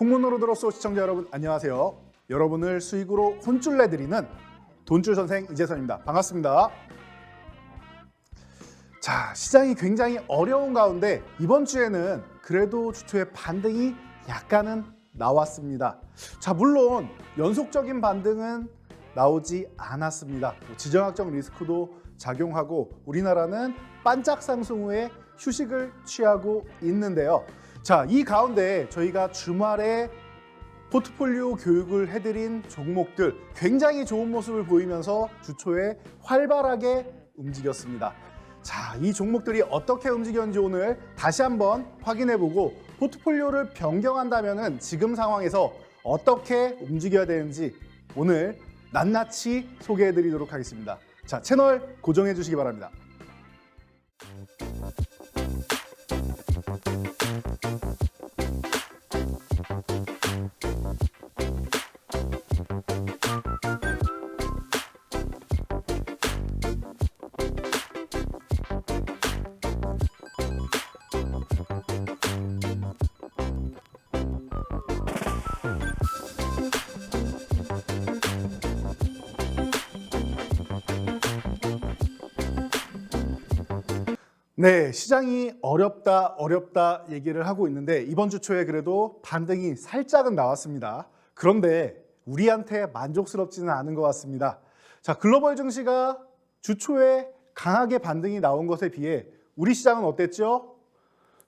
풍문으로 들었소 시청자 여러분 안녕하세요. 여러분을 수익으로 혼쭐 내드리는 돈줄 선생 이재선입니다. 반갑습니다. 자, 시장이 굉장히 어려운 가운데 이번 주에는 그래도 주초에 반등이 약간은 나왔습니다. 자, 물론 연속적인 반등은 나오지 않았습니다. 지정학적 리스크도 작용하고 우리나라는 반짝 상승 후에 휴식을 취하고 있는데요. 자, 이 가운데 저희가 주말에 포트폴리오 교육을 해드린 종목들 굉장히 좋은 모습을 보이면서 주초에 활발하게 움직였습니다. 자, 이 종목들이 어떻게 움직였는지 오늘 다시 한번 확인해보고 포트폴리오를 변경한다면 지금 상황에서 어떻게 움직여야 되는지 오늘 낱낱이 소개해드리도록 하겠습니다. 자, 채널 고정해 주시기 바랍니다. 네, 시장이 어렵다 얘기를 하고 있는데 이번 주 초에 그래도 반등이 살짝은 나왔습니다. 그런데 우리한테 만족스럽지는 않은 것 같습니다. 자, 글로벌 증시가 주 초에 강하게 반등이 나온 것에 비해 우리 시장은 어땠죠?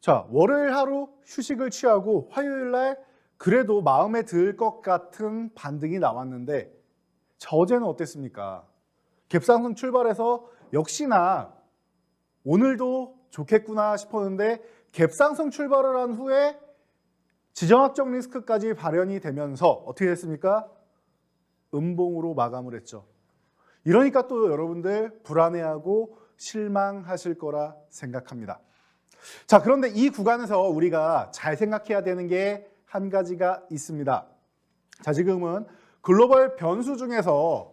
자, 월요일 하루 휴식을 취하고 화요일 날 그래도 마음에 들 것 같은 반등이 나왔는데 자, 어제는 어땠습니까? 갭상승 출발해서 역시나 오늘도 좋겠구나 싶었는데 갭상승 출발을 한 후에 지정학적 리스크까지 발현이 되면서 어떻게 됐습니까? 음봉으로 마감을 했죠. 이러니까 또 여러분들 불안해하고 실망하실 거라 생각합니다. 자, 그런데 이 구간에서 우리가 잘 생각해야 되는 게 한 가지가 있습니다. 자, 지금은 글로벌 변수 중에서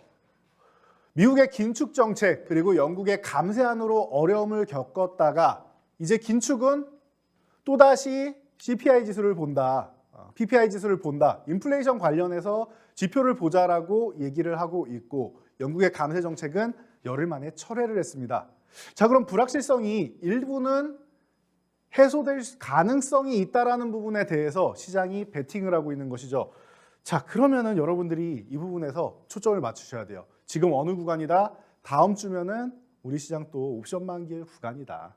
미국의 긴축 정책 그리고 영국의 감세안으로 어려움을 겪었다가 이제 긴축은 또다시 CPI 지수를 본다, PPI 지수를 본다, 인플레이션 관련해서 지표를 보자라고 얘기를 하고 있고 영국의 감세 정책은 열흘 만에 철회를 했습니다. 자, 그럼 불확실성이 일부는 해소될 가능성이 있다라는 부분에 대해서 시장이 베팅을 하고 있는 것이죠. 자, 그러면은 여러분들이 이 부분에서 초점을 맞추셔야 돼요. 지금 어느 구간이다? 다음 주면은 우리 시장 또 옵션 만기일 구간이다.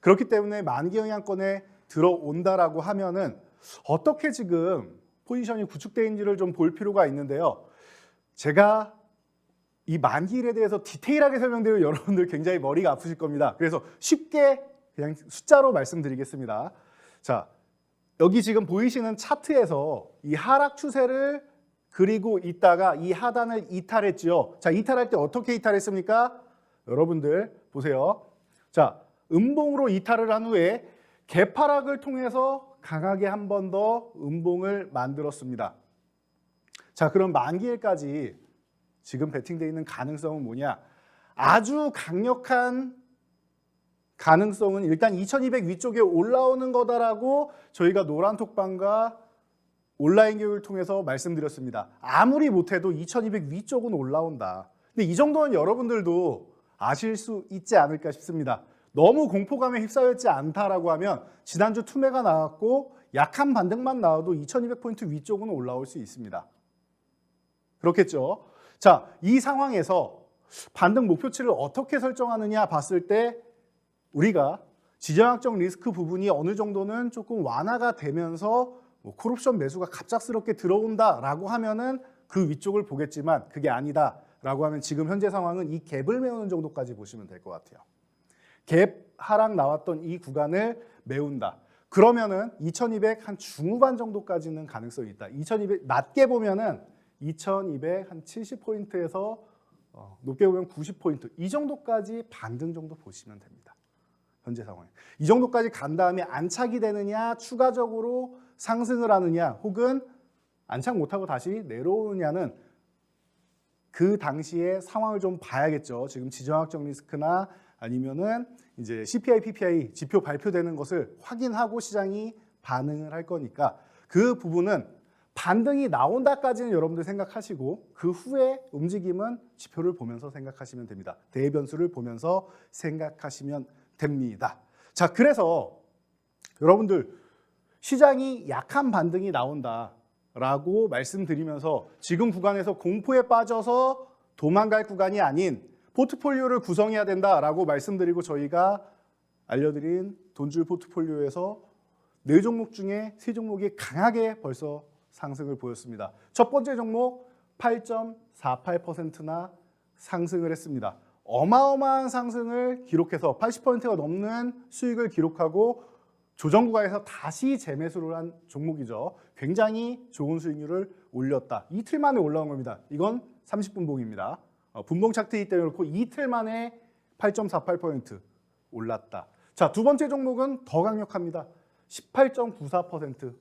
그렇기 때문에 만기 영향권에 들어온다라고 하면은 어떻게 지금 포지션이 구축되는지를 좀 볼 필요가 있는데요. 제가 이 만기일에 대해서 디테일하게 설명드리면 여러분들 굉장히 머리가 아프실 겁니다. 그래서 쉽게 그냥 숫자로 말씀드리겠습니다. 자, 여기 지금 보이시는 차트에서 이 하락 추세를 그리고 있다가 이 하단을 이탈했지요. 자, 이탈할 때 어떻게 이탈했습니까? 여러분들 보세요. 자, 음봉으로 이탈을 한 후에 개파락을 통해서 강하게 한 번 더 음봉을 만들었습니다. 자, 그럼 만기일까지 지금 베팅되어 있는 가능성은 뭐냐? 아주 강력한 가능성은 일단 2200 위쪽에 올라오는 거다라고 저희가 노란톡방과 온라인 교육을 통해서 말씀드렸습니다. 아무리 못해도 2200 위쪽은 올라온다. 근데 이 정도는 여러분들도 아실 수 있지 않을까 싶습니다. 너무 공포감에 휩싸였지 않다라고 하면 지난주 투매가 나왔고 약한 반등만 나와도 2200포인트 위쪽은 올라올 수 있습니다. 그렇겠죠? 자, 이 상황에서 반등 목표치를 어떻게 설정하느냐 봤을 때 우리가 지정학적 리스크 부분이 어느 정도는 조금 완화가 되면서 콜옵션 매수가 갑작스럽게 들어온다라고 하면은 그 위쪽을 보겠지만 그게 아니다라고 하면 지금 현재 상황은 이 갭을 메우는 정도까지 보시면 될 것 같아요. 갭 하락 나왔던 이 구간을 메운다. 그러면은 2200 한 중후반 정도까지는 가능성이 있다. 2200 낮게 보면은 2200 한 70포인트에서 높게 보면 90포인트 이 정도까지 반등 정도 보시면 됩니다. 현재 상황에. 이 정도까지 간 다음에 안착이 되느냐, 추가적으로 상승을 하느냐, 혹은 안착 못하고 다시 내려오느냐는 그 당시의 상황을 좀 봐야겠죠. 지금 지정학적 리스크나 아니면은 이제 CPI, PPI 지표 발표되는 것을 확인하고 시장이 반응을 할 거니까 그 부분은 반등이 나온다까지는 여러분들 생각하시고 그 후에 움직임은 지표를 보면서 생각하시면 됩니다. 대변수를 보면서 생각하시면 됩니다. 자, 그래서 여러분들 시장이 약한 반등이 나온다라고 말씀드리면서 지금 구간에서 공포에 빠져서 도망갈 구간이 아닌 포트폴리오를 구성해야 된다라고 말씀드리고 저희가 알려드린 돈줄 포트폴리오에서 4종목 중에 3종목이 강하게 벌써 상승을 보였습니다. 첫 번째 종목 8.48%나 상승을 했습니다. 어마어마한 상승을 기록해서 80%가 넘는 수익을 기록하고 조정 구간에서 다시 재매수를 한 종목이죠. 굉장히 좋은 수익률을 올렸다. 이틀 만에 올라온 겁니다. 이건 30분봉입니다. 분봉 차트이기 때문에 그렇고 이틀 만에 8.48% 올랐다. 자, 두 번째 종목은 더 강력합니다. 18.94%.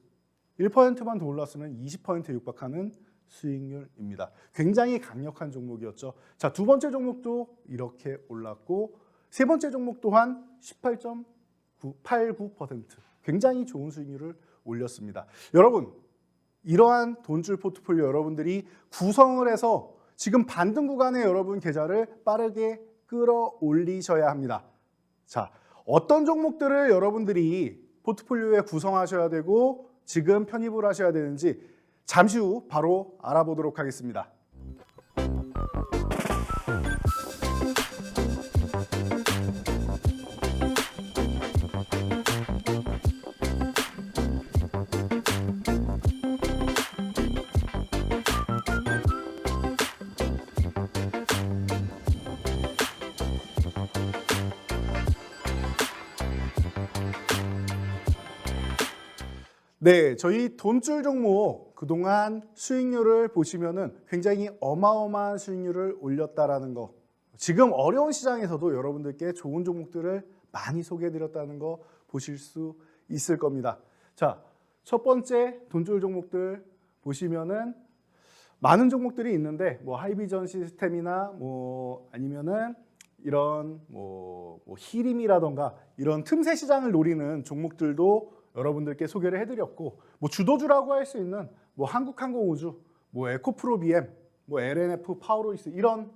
1%만 더 올랐으면 20%에 육박하는 수익률입니다. 굉장히 강력한 종목이었죠. 자, 두 번째 종목도 이렇게 올랐고 세 번째 종목 또한 18.89%. 굉장히 좋은 수익률을 올렸습니다. 여러분, 이러한 돈줄 포트폴리오 여러분들이 구성을 해서 지금 반등 구간에 여러분 계좌를 빠르게 끌어올리셔야 합니다. 자, 어떤 종목들을 여러분들이 포트폴리오에 구성하셔야 되고 지금 편입을 하셔야 되는지 잠시 후 바로 알아보도록 하겠습니다. 네, 저희 돈줄 종목 그동안 수익률을 보시면은 굉장히 어마어마한 수익률을 올렸다라는 거. 지금 어려운 시장에서도 여러분들께 좋은 종목들을 많이 소개해드렸다는 거 보실 수 있을 겁니다. 자, 첫 번째 돈줄 종목들 보시면은 많은 종목들이 있는데 뭐 하이비전 시스템이나 뭐 아니면은 이런 뭐 히림이라던가 이런 틈새 시장을 노리는 종목들도 여러분들께 소개를 해드렸고 뭐 주도주라고 할 수 있는 뭐 한국항공우주, 뭐 에코프로비엠, 뭐 LNF, 파워로이스 이런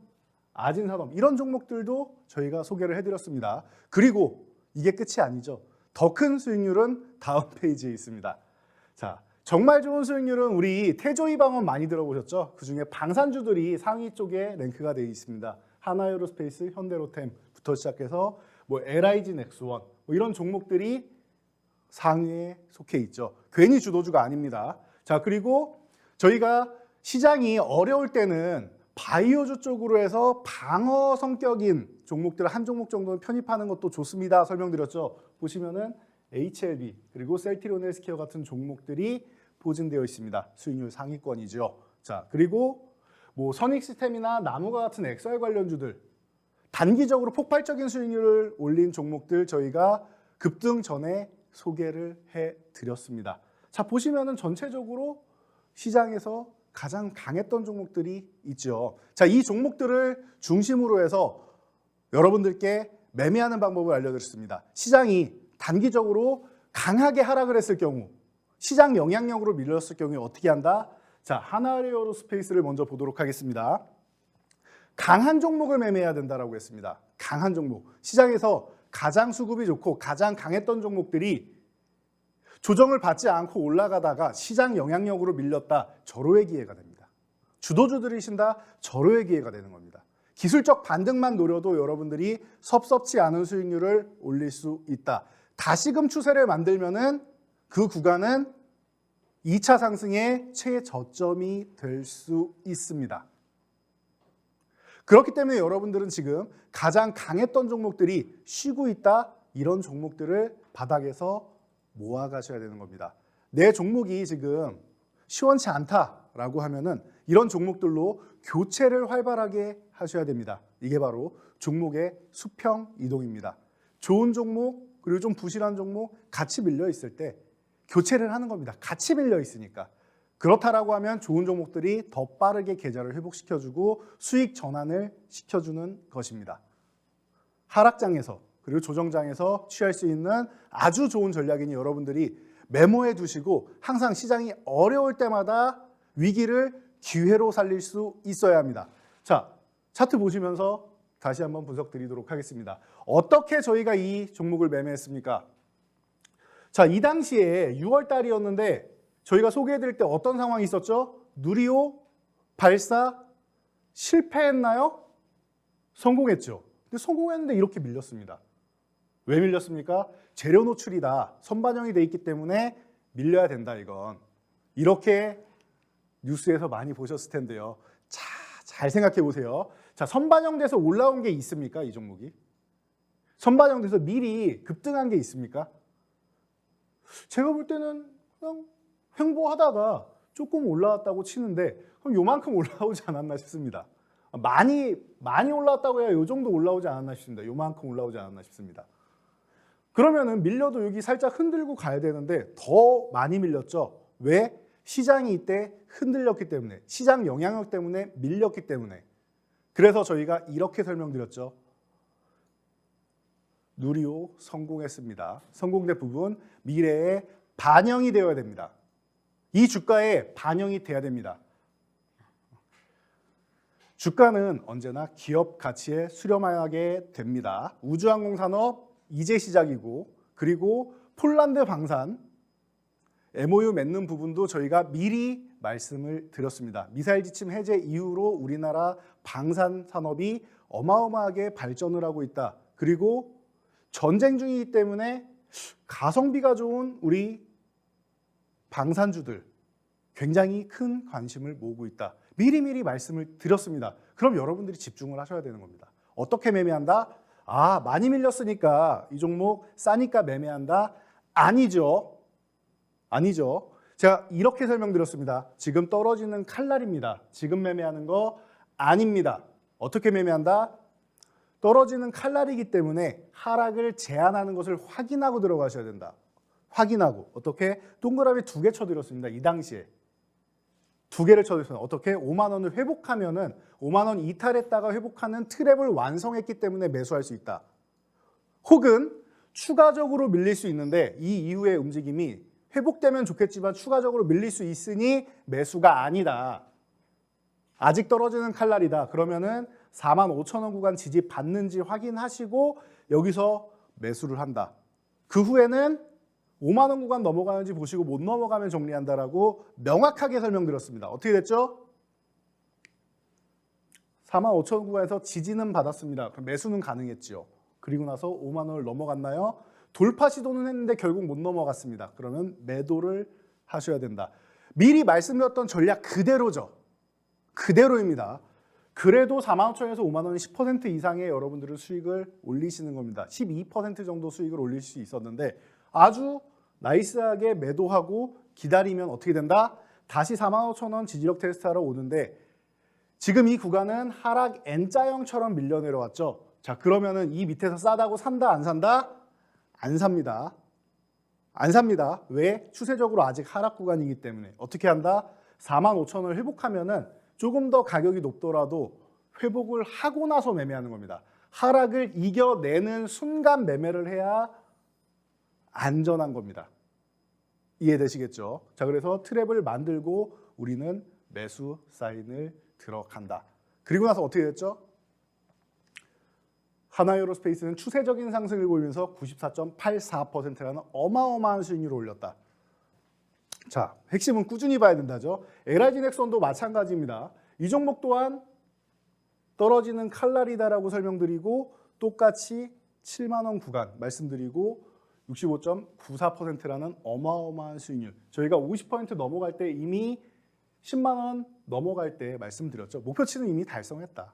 아진산업 이런 종목들도 저희가 소개를 해드렸습니다. 그리고 이게 끝이 아니죠. 더 큰 수익률은 다음 페이지에 있습니다. 자, 정말 좋은 수익률은 우리 태조이방원 많이 들어보셨죠? 그중에 방산주들이 상위 쪽에 랭크가 되어 있습니다. 하나에어로스페이스, 현대로템부터 시작해서 뭐 LIG 넥스원 뭐 이런 종목들이 상위에 속해 있죠. 괜히 주도주가 아닙니다. 자, 그리고 저희가 시장이 어려울 때는 바이오주 쪽으로 해서 방어 성격인 종목들을 한 종목 정도는 편입하는 것도 좋습니다. 설명드렸죠. 보시면은 HLB 그리고 셀트리온 헬스케어 같은 종목들이 포진되어 있습니다. 수익률 상위권이죠. 자, 그리고 뭐 선익시스템이나 나무가 같은 XR 관련주들 단기적으로 폭발적인 수익률을 올린 종목들 저희가 급등 전에 소개를 해드렸습니다. 자, 보시면은 전체적으로 시장에서 가장 강했던 종목들이 있죠. 자, 이 종목들을 중심으로 해서 여러분들께 매매하는 방법을 알려드렸습니다. 시장이 단기적으로 강하게 하락을 했을 경우, 시장 영향력으로 밀렸을 경우에 어떻게 한다? 자, 하나에어로스페이스를 먼저 보도록 하겠습니다. 강한 종목을 매매해야 된다라고 했습니다. 강한 종목. 시장에서 가장 수급이 좋고 가장 강했던 종목들이 조정을 받지 않고 올라가다가 시장 영향력으로 밀렸다. 절호의 기회가 됩니다. 주도주들이신다. 절호의 기회가 되는 겁니다. 기술적 반등만 노려도 여러분들이 섭섭치 않은 수익률을 올릴 수 있다. 다시금 추세를 만들면은 그 구간은 2차 상승의 최저점이 될 수 있습니다. 그렇기 때문에 여러분들은 지금 가장 강했던 종목들이 쉬고 있다. 이런 종목들을 바닥에서 모아가셔야 되는 겁니다. 내 종목이 지금 시원치 않다라고 하면은 이런 종목들로 교체를 활발하게 하셔야 됩니다. 이게 바로 종목의 수평 이동입니다. 좋은 종목 그리고 좀 부실한 종목 같이 밀려 있을 때 교체를 하는 겁니다. 같이 밀려 있으니까. 그렇다라고 하면 좋은 종목들이 더 빠르게 계좌를 회복시켜주고 수익 전환을 시켜주는 것입니다. 하락장에서 그리고 조정장에서 취할 수 있는 아주 좋은 전략이니 여러분들이 메모해 두시고 항상 시장이 어려울 때마다 위기를 기회로 살릴 수 있어야 합니다. 자, 차트 보시면서 다시 한번 분석 드리도록 하겠습니다. 어떻게 저희가 이 종목을 매매했습니까? 자, 이 당시에 6월 달이었는데 저희가 소개해 드릴 때 어떤 상황이 있었죠? 누리호 발사 실패했나요? 성공했죠. 근데 성공했는데 이렇게 밀렸습니다. 왜 밀렸습니까? 재료 노출이다. 선반영이 돼 있기 때문에 밀려야 된다 이건. 이렇게 뉴스에서 많이 보셨을 텐데요. 자, 잘 생각해 보세요. 자, 선반영돼서 올라온 게 있습니까? 이 종목이? 선반영돼서 미리 급등한 게 있습니까? 제가 볼 때는 그냥 횡보하다가 조금 올라왔다고 치는데 그럼 요만큼 올라오지 않았나 싶습니다. 많이 올라왔다고 해야 요 정도 올라오지 않았나 싶습니다. 요만큼 올라오지 않았나 싶습니다. 그러면은 밀려도 여기 살짝 흔들고 가야 되는데 더 많이 밀렸죠. 왜? 시장이 이때 흔들렸기 때문에, 시장 영향력 때문에 밀렸기 때문에. 그래서 저희가 이렇게 설명드렸죠. 누리호 성공했습니다. 성공된 부분 미래에 반영이 되어야 됩니다. 이 주가에 반영이 돼야 됩니다. 주가는 언제나 기업 가치에 수렴하게 됩니다. 우주항공산업 이제 시작이고, 그리고 폴란드 방산 MOU 맺는 부분도 저희가 미리 말씀을 드렸습니다. 미사일 지침 해제 이후로 우리나라 방산 산업이 어마어마하게 발전을 하고 있다. 그리고 전쟁 중이기 때문에 가성비가 좋은 우리 방산주들 굉장히 큰 관심을 모으고 있다. 미리미리 말씀을 드렸습니다. 그럼 여러분들이 집중을 하셔야 되는 겁니다. 어떻게 매매한다? 아, 많이 밀렸으니까 이 종목 싸니까 매매한다? 아니죠. 아니죠. 제가 이렇게 설명드렸습니다. 지금 떨어지는 칼날입니다. 지금 매매하는 거 아닙니다. 어떻게 매매한다? 떨어지는 칼날이기 때문에 하락을 제한하는 것을 확인하고 들어가셔야 된다. 확인하고. 어떻게? 동그라미 2개 쳐드렸습니다. 이 당시에. 2개를 쳐드렸습니다. 어떻게? 5만 원을 회복하면은 5만 원 이탈했다가 회복하는 트랩을 완성했기 때문에 매수할 수 있다. 혹은 추가적으로 밀릴 수 있는데 이 이후의 움직임이 회복되면 좋겠지만 추가적으로 밀릴 수 있으니 매수가 아니다. 아직 떨어지는 칼날이다. 그러면은 45,000원 구간 지지 받는지 확인하시고 여기서 매수를 한다. 그 후에는 5만 원 구간 넘어가는지 보시고 못 넘어가면 정리한다라고 명확하게 설명드렸습니다. 어떻게 됐죠? 45,000원 구간에서 지지는 받았습니다. 그럼 매수는 가능했죠. 그리고 나서 5만 원을 넘어갔나요? 돌파 시도는 했는데 결국 못 넘어갔습니다. 그러면 매도를 하셔야 된다. 미리 말씀드렸던 전략 그대로죠. 그대로입니다. 그래도 45,000원에서 5만 원이 10% 이상의 여러분들은 수익을 올리시는 겁니다. 12% 정도 수익을 올릴 수 있었는데 아주 나이스하게 매도하고 기다리면 어떻게 된다? 다시 45,000원 지지력 테스트하러 오는데 지금 이 구간은 하락 N자형처럼 밀려 내려왔죠. 자, 그러면은 이 밑에서 싸다고 산다 안 산다? 안 삽니다. 안 삽니다. 왜? 추세적으로 아직 하락 구간이기 때문에. 어떻게 한다? 45,000원을 회복하면은 조금 더 가격이 높더라도 회복을 하고 나서 매매하는 겁니다. 하락을 이겨내는 순간 매매를 해야 안전한 겁니다. 이해되시겠죠? 자, 그래서 트랩을 만들고 우리는 매수 사인을 들어간다. 그리고 나서 어떻게 됐죠? 하나에어로스페이스는 추세적인 상승을 보이면서 94.84%라는 어마어마한 수익률을 올렸다. 자, 핵심은 꾸준히 봐야 된다죠. LIG 넥슨도 마찬가지입니다. 이 종목 또한 떨어지는 칼날이다라고 설명드리고 똑같이 7만 원 구간 말씀드리고 65.94%라는 어마어마한 수익률. 저희가 50% 넘어갈 때 이미 10만 원 넘어갈 때 말씀드렸죠. 목표치는 이미 달성했다.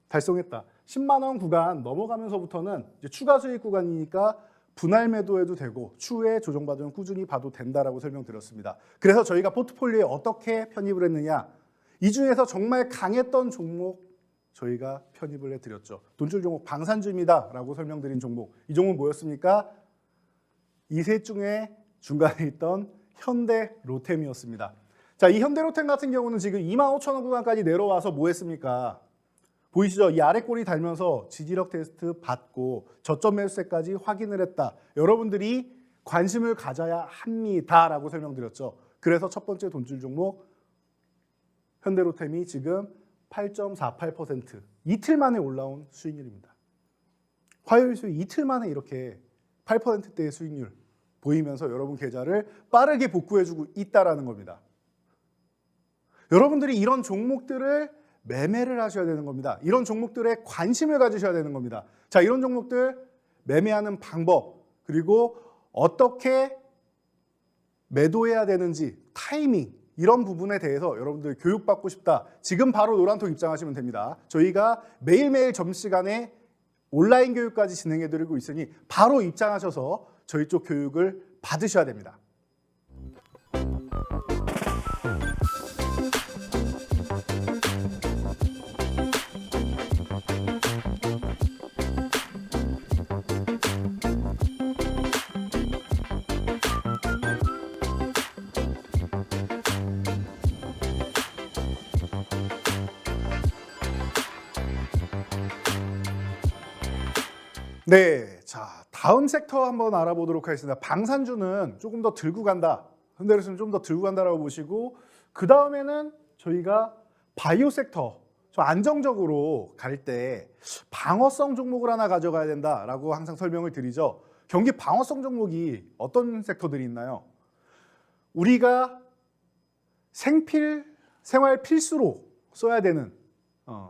10만 원 구간 넘어가면서부터는 이제 추가 수익 구간이니까 분할 매도해도 되고 추후에 조정받으면 꾸준히 봐도 된다라고 설명드렸습니다. 그래서 저희가 포트폴리오에 어떻게 편입을 했느냐? 이 중에서 정말 강했던 종목 저희가 편입을 해드렸죠. 돈줄 종목 방산주입니다라고 설명드린 종목. 이 종목 뭐였습니까? 이 셋 중에 중간에 있던 현대 로템이었습니다. 자, 이 현대 로템 같은 경우는 지금 25,000원 구간까지 내려와서 뭐 했습니까? 보이시죠? 이 아래 꼬리 달면서 지지력 테스트 받고 저점 매수세까지 확인을 했다. 여러분들이 관심을 가져야 합니다라고 설명드렸죠. 그래서 첫 번째 돈줄 종목 현대로템이 지금 8.48% 이틀 만에 올라온 수익률입니다. 화요일 수익 이틀 만에 이렇게 8%대의 수익률 보이면서 여러분 계좌를 빠르게 복구해주고 있다라는 겁니다. 여러분들이 이런 종목들을 매매를 하셔야 되는 겁니다. 이런 종목들에 관심을 가지셔야 되는 겁니다. 자, 이런 종목들 매매하는 방법, 그리고 어떻게 매도해야 되는지, 타이밍, 이런 부분에 대해서 여러분들 교육받고 싶다. 지금 바로 노란톡 입장하시면 됩니다. 저희가 매일매일 점심시간에 온라인 교육까지 진행해드리고 있으니 바로 입장하셔서 저희 쪽 교육을 받으셔야 됩니다. 네, 자 다음 섹터 한번 알아보도록 하겠습니다. 방산주는 조금 더 들고 간다, 현대로템은 좀 더 들고 간다라고 보시고, 그 다음에는 저희가 바이오 섹터, 좀 안정적으로 갈 때 방어성 종목을 하나 가져가야 된다라고 항상 설명을 드리죠. 경기 방어성 종목이 어떤 섹터들이 있나요? 우리가 생활 필수로 써야 되는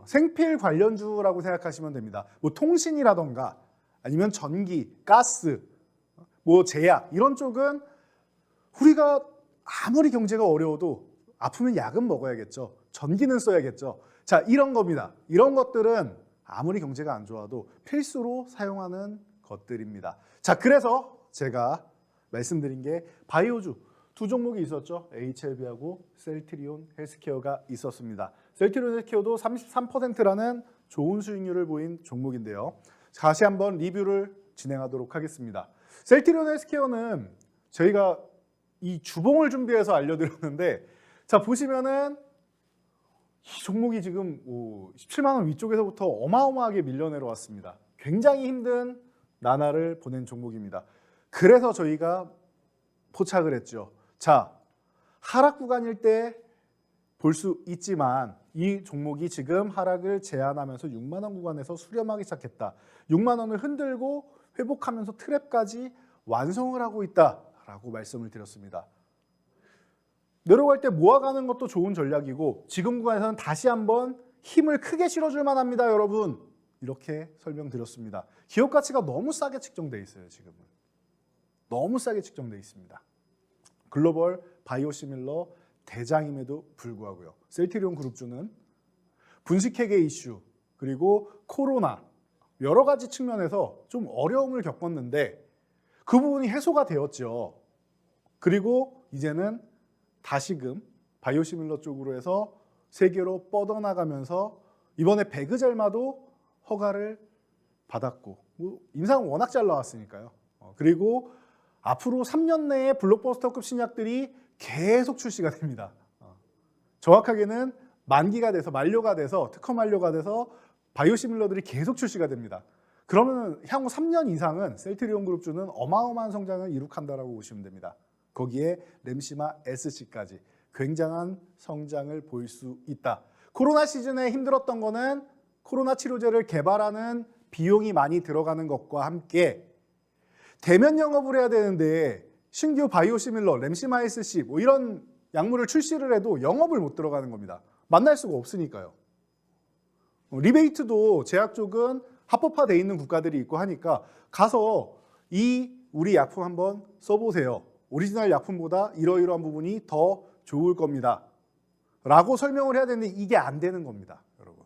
생필 관련주라고 생각하시면 됩니다. 뭐 통신이라던가 아니면 전기, 가스, 뭐 제약 이런 쪽은 우리가 아무리 경제가 어려워도 아프면 약은 먹어야겠죠. 전기는 써야겠죠. 자, 이런 겁니다. 이런 것들은 아무리 경제가 안 좋아도 필수로 사용하는 것들입니다. 자, 그래서 제가 말씀드린 게 바이오주 두 종목이 있었죠. HLB하고 셀트리온 헬스케어가 있었습니다. 셀트리온 헬스케어도 33%라는 좋은 수익률을 보인 종목인데요. 다시 한번 리뷰를 진행하도록 하겠습니다. 셀트리온 헬스케어는 저희가 이 주봉을 준비해서 알려드렸는데, 자 보시면은 이 종목이 지금 17만 원 위쪽에서부터 어마어마하게 밀려 내려왔습니다. 굉장히 힘든 나날을 보낸 종목입니다. 그래서 저희가 포착을 했죠. 자, 하락 구간일 때 볼 수 있지만 이 종목이 지금 하락을 제한하면서 6만 원 구간에서 수렴하기 시작했다. 6만 원을 흔들고 회복하면서 트랩까지 완성을 하고 있다라고 말씀을 드렸습니다. 내려갈 때 모아가는 것도 좋은 전략이고 지금 구간에서는 다시 한번 힘을 크게 실어줄 만합니다, 여러분. 이렇게 설명드렸습니다. 기업 가치가 너무 싸게 측정돼 있어요. 지금은 너무 싸게 측정돼 있습니다. 글로벌 바이오시밀러 대장임에도 불구하고요. 셀트리온 그룹주는 분식회계 이슈 그리고 코로나 여러 가지 측면에서 좀 어려움을 겪었는데 그 부분이 해소가 되었죠. 그리고 이제는 다시금 바이오시밀러 쪽으로 해서 세계로 뻗어나가면서 이번에 배그젤마도 허가를 받았고, 임상은 워낙 잘 나왔으니까요. 그리고 앞으로 3년 내에 블록버스터급 신약들이 계속 출시가 됩니다. 정확하게는 만기가 돼서 만료가 돼서 특허 만료가 돼서 바이오시밀러들이 계속 출시가 됩니다. 그러면 향후 3년 이상은 셀트리온 그룹주는 어마어마한 성장을 이룩한다라고 보시면 됩니다. 거기에 램시마 SC까지 굉장한 성장을 보일 수 있다. 코로나 시즌에 힘들었던 거는 코로나 치료제를 개발하는 비용이 많이 들어가는 것과 함께 대면 영업을 해야 되는데 신규 바이오시밀러, 램시마 SC 뭐 이런 약물을 출시를 해도 영업을 못 들어가는 겁니다. 만날 수가 없으니까요. 리베이트도 제약 쪽은 합법화되어 있는 국가들이 있고 하니까 가서 이 우리 약품 한번 써보세요. 오리지널 약품보다 이러이러한 부분이 더 좋을 겁니다. 라고 설명을 해야 되는데 이게 안 되는 겁니다, 여러분.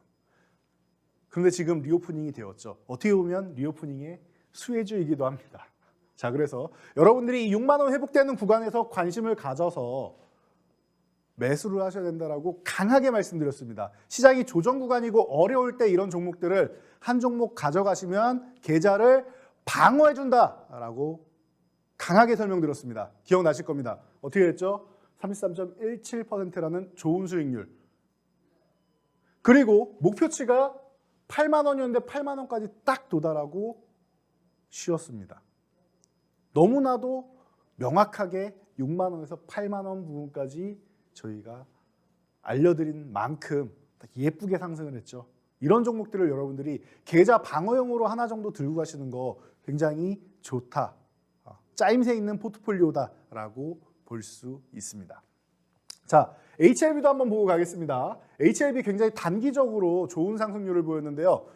그런데 지금 리오프닝이 되었죠. 어떻게 보면 리오프닝의 수혜주이기도 합니다. 자, 그래서 여러분들이 6만 원 회복되는 구간에서 관심을 가져서 매수를 하셔야 된다라고 강하게 말씀드렸습니다. 시장이 조정 구간이고 어려울 때 이런 종목들을 한 종목 가져가시면 계좌를 방어해 준다라고 강하게 설명드렸습니다. 기억나실 겁니다. 어떻게 했죠? 33.17%라는 좋은 수익률. 그리고 목표치가 8만 원이었는데 8만 원까지 딱 도달하고 쉬었습니다. 너무나도 명확하게 6만 원에서 8만 원 부분까지 저희가 알려드린 만큼 예쁘게 상승을 했죠. 이런 종목들을 여러분들이 계좌 방어용으로 하나 정도 들고 가시는 거 굉장히 좋다. 짜임새 있는 포트폴리오다라고 볼 수 있습니다. 자, HLB도 한번 보고 가겠습니다. HLB 굉장히 단기적으로 좋은 상승률을 보였는데요.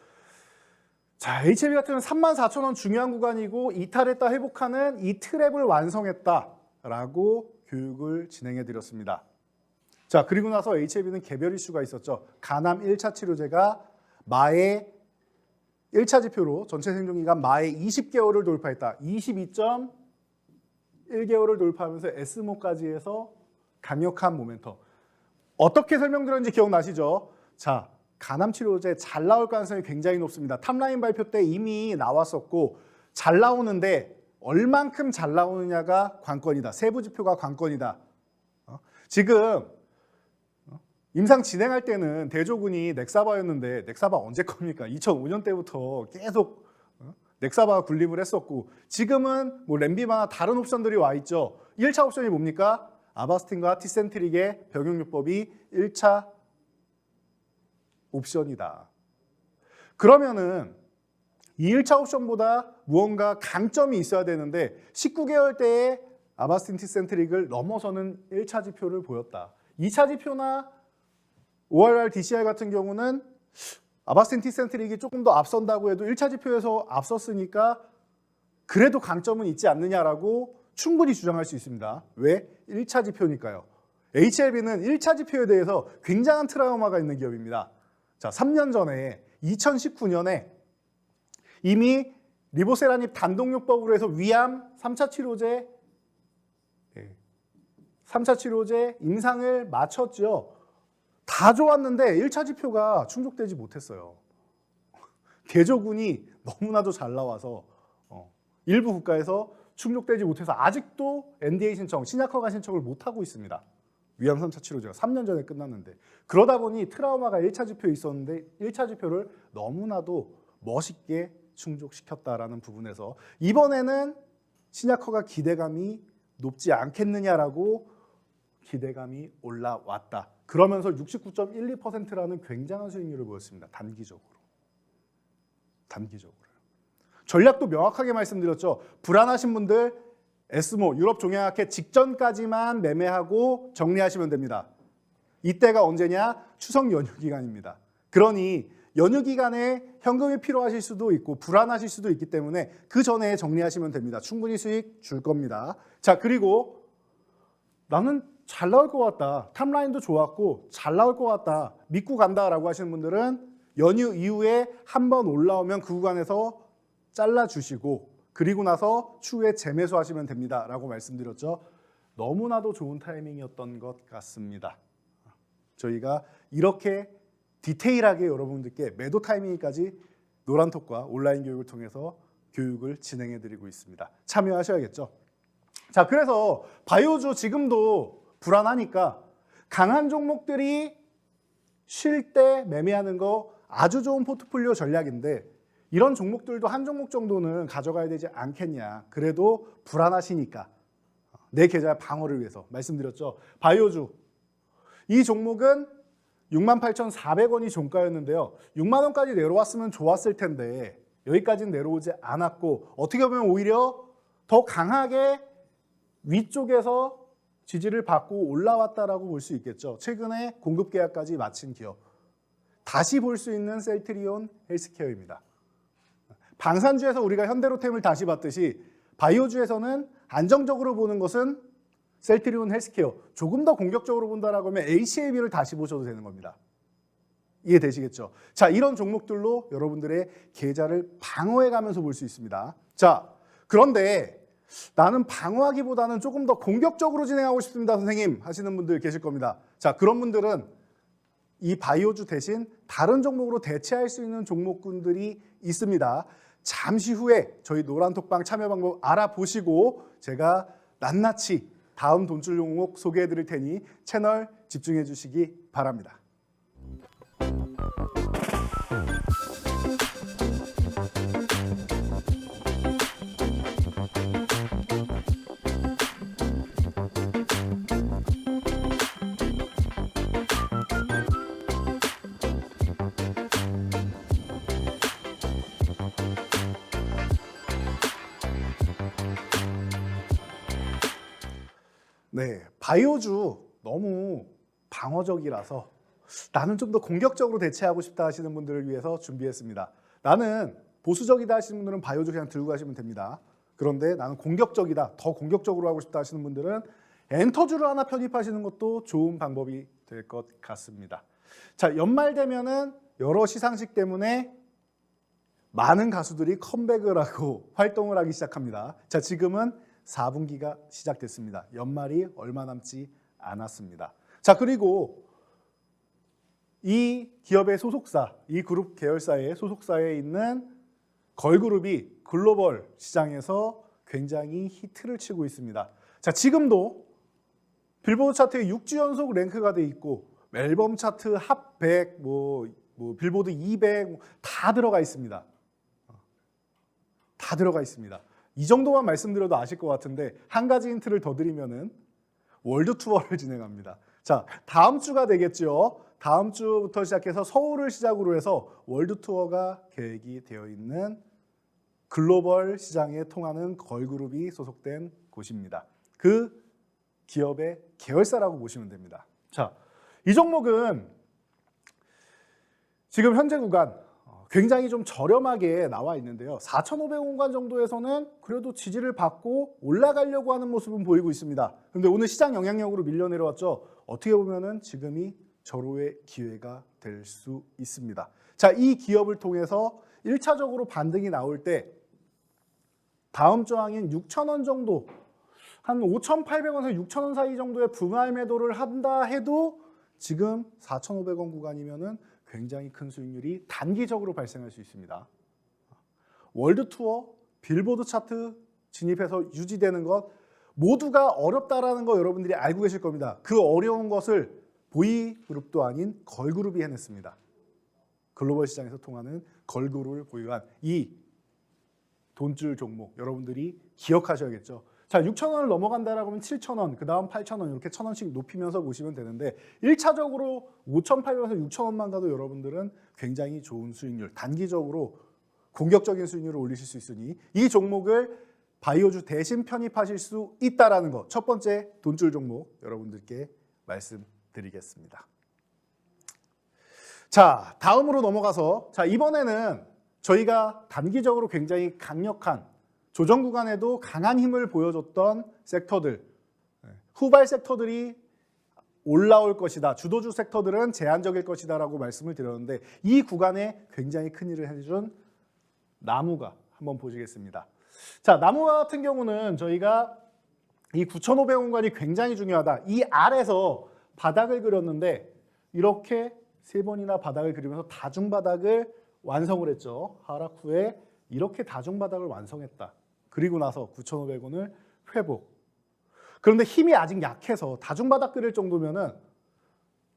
자, HLB 같은 경우는 34,000원 중요한 구간이고 이탈했다 회복하는 이 트랩을 완성했다라고 교육을 진행해 드렸습니다. 자, 그리고 나서 HLB는 개별 이슈가 있었죠. 간암 1차 치료제가 마의 1차 지표로 전체 생존기간 마의 20개월을 돌파했다. 22.1개월을 돌파하면서 S모까지 해서 강력한 모멘텀. 어떻게 설명드렸는지 기억나시죠? 자, 간암 치료제 잘 나올 가능성이 굉장히 높습니다. 탑라인 발표 때 이미 나왔었고 잘 나오는데 얼만큼 잘 나오느냐가 관건이다. 세부 지표가 관건이다. 지금 임상 진행할 때는 대조군이 넥사바였는데 넥사바 언제 겁니까? 2005년 때부터 계속 넥사바가 군림을 했었고 지금은 뭐 렘비마나 다른 옵션들이 와 있죠. 1차 옵션이 뭡니까? 아바스틴과 티센트릭의 병용요법이 1차 옵션이다. 그러면은 이 1차 옵션보다 무언가 강점이 있어야 되는데 19개월 때에 아바스틴 티센트릭을 넘어서는 1차 지표를 보였다. 2차 지표나 ORR, DCR 같은 경우는 아바스틴 티센트릭이 조금 더 앞선다고 해도 1차 지표에서 앞섰으니까 그래도 강점은 있지 않느냐라고 충분히 주장할 수 있습니다. 왜? 1차 지표니까요. HLB는 1차 지표에 대해서 굉장한 트라우마가 있는 기업입니다. 자, 3년 전에 2019년에 이미 리보세라닙 단독요법으로 해서 위암 3차 치료제 임상을 마쳤죠. 다 좋았는데 1차 지표가 충족되지 못했어요. 대조군이 너무나도 잘 나와서 일부 국가에서 충족되지 못해서 아직도 NDA 신청, 신약 허가 신청을 못하고 있습니다. 위암 3차 치료제가 3년 전에 끝났는데 그러다 보니 트라우마가 1차 지표에 있었는데 1차 지표를 너무나도 멋있게 충족시켰다라는 부분에서 이번에는 신약 허가 기대감이 높지 않겠느냐라고 기대감이 올라왔다. 그러면서 69.12%라는 굉장한 수익률을 보였습니다. 단기적으로. 전략도 명확하게 말씀드렸죠. 불안하신 분들 에스모, 유럽 종양학회 직전까지만 매매하고 정리하시면 됩니다. 이때가 언제냐? 추석 연휴 기간입니다. 그러니 연휴 기간에 현금이 필요하실 수도 있고 불안하실 수도 있기 때문에 그 전에 정리하시면 됩니다. 충분히 수익 줄 겁니다. 자, 그리고 나는 잘 나올 것 같다. 탑라인도 좋았고 잘 나올 것 같다. 믿고 간다라고 하시는 분들은 연휴 이후에 한번 올라오면 그 구간에서 잘라주시고 그리고 나서 추후에 재매수 하시면 됩니다. 라고 말씀드렸죠. 너무나도 좋은 타이밍이었던 것 같습니다. 저희가 이렇게 디테일하게 여러분들께 매도 타이밍까지 노란톡과 온라인 교육을 통해서 교육을 진행해 드리고 있습니다. 참여하셔야겠죠. 자, 그래서 바이오주 지금도 불안하니까 강한 종목들이 쉴 때 매매하는 거 아주 좋은 포트폴리오 전략인데 이런 종목들도 한 종목 정도는 가져가야 되지 않겠냐. 그래도 불안하시니까 내 계좌 방어를 위해서 말씀드렸죠. 바이오주 이 종목은 68,400원이 종가였는데요. 6만 원까지 내려왔으면 좋았을 텐데 여기까지는 내려오지 않았고 어떻게 보면 오히려 더 강하게 위쪽에서 지지를 받고 올라왔다라고 볼 수 있겠죠. 최근에 공급 계약까지 마친 기업. 다시 볼 수 있는 셀트리온 헬스케어입니다. 방산주에서 우리가 현대로템을 다시 봤듯이 바이오주에서는 안정적으로 보는 것은 셀트리온 헬스케어. 조금 더 공격적으로 본다라고 하면 HLB를 다시 보셔도 되는 겁니다. 이해되시겠죠? 자, 이런 종목들로 여러분들의 계좌를 방어해가면서 볼 수 있습니다. 자, 그런데 나는 방어하기보다는 조금 더 공격적으로 진행하고 싶습니다, 선생님 하시는 분들 계실 겁니다. 자, 그런 분들은 이 바이오주 대신 다른 종목으로 대체할 수 있는 종목군들이 있습니다. 잠시 후에 저희 노란톡방 참여 방법 알아보시고 제가 낱낱이 다음 돈줄 종목 소개해 드릴 테니 채널 집중해 주시기 바랍니다. 네, 바이오주 너무 방어적이라서 나는 좀 더 공격적으로 대체하고 싶다 하시는 분들을 위해서 준비했습니다. 나는 보수적이다 하시는 분들은 바이오주 그냥 들고 가시면 됩니다. 그런데 나는 공격적이다, 더 공격적으로 하고 싶다 하시는 분들은 엔터주를 하나 편입하시는 것도 좋은 방법이 될 것 같습니다. 자, 연말 되면은 여러 시상식 때문에 많은 가수들이 컴백을 하고 활동을 하기 시작합니다. 자, 지금은 4분기가 시작됐습니다. 연말이 얼마 남지 않았습니다. 자, 그리고 이 기업의 소속사, 이 그룹 계열사의 소속사에 있는 걸그룹이 글로벌 시장에서 굉장히 히트를 치고 있습니다. 자, 지금도 빌보드 차트에 6주 연속 랭크가 돼 있고 앨범 차트 핫 100, 빌보드 200 다 들어가 있습니다. 다 들어가 있습니다. 이 정도만 말씀드려도 아실 것 같은데 한 가지 힌트를 더 드리면은 월드 투어를 진행합니다. 자, 다음 주가 되겠죠. 다음 주부터 시작해서 서울을 시작으로 해서 월드 투어가 계획이 되어 있는 글로벌 시장에 통하는 걸그룹이 소속된 곳입니다. 그 기업의 계열사라고 보시면 됩니다. 자, 이 종목은 지금 현재 구간 굉장히 좀 저렴하게 나와 있는데요. 4,500원간 정도에서는 그래도 지지를 받고 올라가려고 하는 모습은 보이고 있습니다. 그런데 오늘 시장 영향력으로 밀려 내려왔죠. 어떻게 보면은 지금이 절호의 기회가 될 수 있습니다. 자, 이 기업을 통해서 1차적으로 반등이 나올 때 다음 저항인 6,000원 정도, 한 5,800원에서 6,000원 사이 정도의 분할 매도를 한다 해도 지금 4,500원 구간이면은 굉장히 큰 수익률이 단기적으로 발생할 수 있습니다. 월드 투어, 빌보드 차트 진입해서 유지되는 것 모두가 어렵다라는 거 여러분들이 알고 계실 겁니다. 그 어려운 것을 보이그룹도 아닌 걸그룹이 해냈습니다. 글로벌 시장에서 통하는 걸그룹을 보유한 이 돈줄 종목 여러분들이 기억하셔야겠죠. 자, 6,000원을 넘어간다라고 하면 7,000원, 그 다음 8,000원 이렇게 1,000원씩 높이면서 보시면 되는데 1차적으로 5,800원에서 6,000원만 가도 여러분들은 굉장히 좋은 수익률, 단기적으로 공격적인 수익률을 올리실 수 있으니 이 종목을 바이오주 대신 편입하실 수 있다는 것, 첫 번째 돈줄 종목 여러분들께 말씀드리겠습니다. 자, 다음으로 넘어가서 자, 이번에는 저희가 단기적으로 굉장히 강력한 조정 구간에도 강한 힘을 보여줬던 섹터들, 후발 섹터들이 올라올 것이다. 주도주 섹터들은 제한적일 것이다 라고 말씀을 드렸는데 이 구간에 굉장히 큰 일을 해준 나무가 한번 보시겠습니다. 자, 나무가 같은 경우는 저희가 이 9,500원관이 굉장히 중요하다. 이 아래서 바닥을 그렸는데 이렇게 3번이나 바닥을 그리면서 다중바닥을 완성을 했죠. 하락 후에 이렇게 다중바닥을 완성했다. 그리고 나서 9,500원을 회복. 그런데 힘이 아직 약해서 다중바닥 그릴 정도면은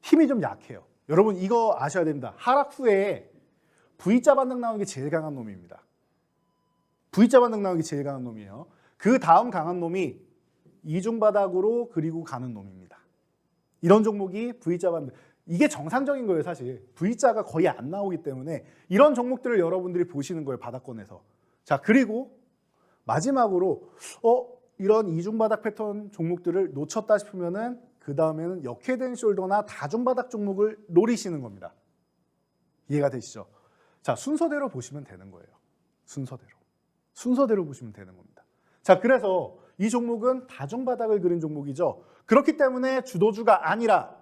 힘이 좀 약해요. 여러분 이거 아셔야 됩니다. 하락 후에 V자 반등 나오는 게 제일 강한 놈입니다. V자 반등 나오는 게 제일 강한 놈이에요. 그 다음 강한 놈이 이중바닥으로 그리고 가는 놈입니다. 이런 종목이 V자 반등. 이게 정상적인 거예요, 사실. V자가 거의 안 나오기 때문에 이런 종목들을 여러분들이 보시는 거예요, 바닥권에서. 자, 그리고 마지막으로 이런 이중바닥 패턴 종목들을 놓쳤다 싶으면은 그 다음에는 역회된 숄더나 다중바닥 종목을 노리시는 겁니다. 이해가 되시죠? 자, 순서대로 보시면 되는 거예요. 순서대로 보시면 되는 겁니다. 자, 그래서 이 종목은 다중바닥을 그린 종목이죠. 그렇기 때문에 주도주가 아니라